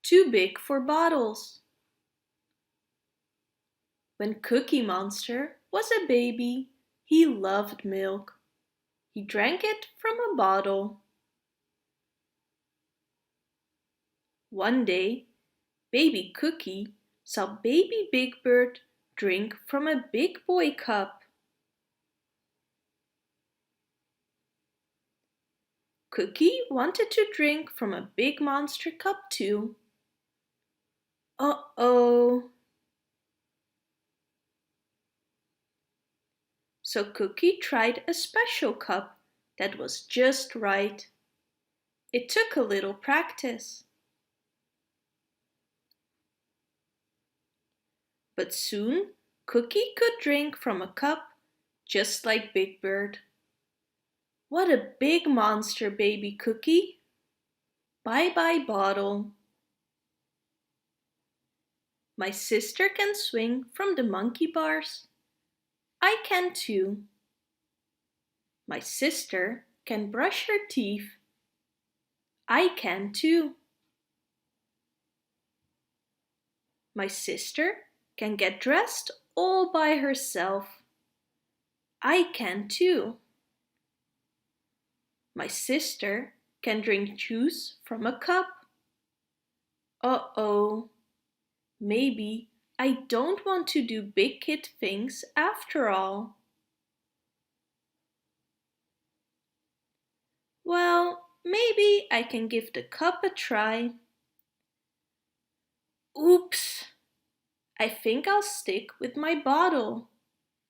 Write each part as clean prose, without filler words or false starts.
too big for bottles. When Cookie Monster was a baby, he loved milk. He drank it from a bottle. One day, Baby Cookie saw Baby Big Bird drink from a big boy cup. Cookie wanted to drink from a big monster cup too. Uh-oh! So Cookie tried a special cup that was just right. It took a little practice. But soon Cookie could drink from a cup just like Big Bird. What a big monster, Baby Cookie! Bye-bye, bottle. My sister can swing from the monkey bars. I can too. My sister can brush her teeth. I can too. My sister can get dressed all by herself. I can too. My sister can drink juice from a cup. Uh-oh, maybe I don't want to do big kid things after all. Well, maybe I can give the cup a try. Oops! I think I'll stick with my bottle.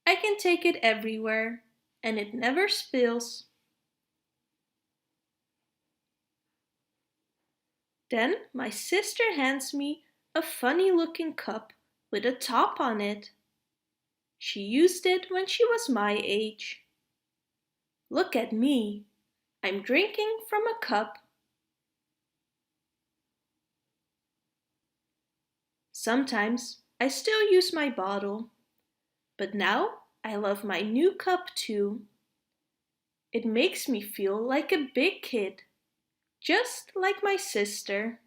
I can take it everywhere, and it never spills. Then my sister hands me a funny-looking cup with a top on it. She used it when she was my age. Look at me. I'm drinking from a cup. Sometimes I still use my bottle, but now I love my new cup too. It makes me feel like a big kid, just like my sister.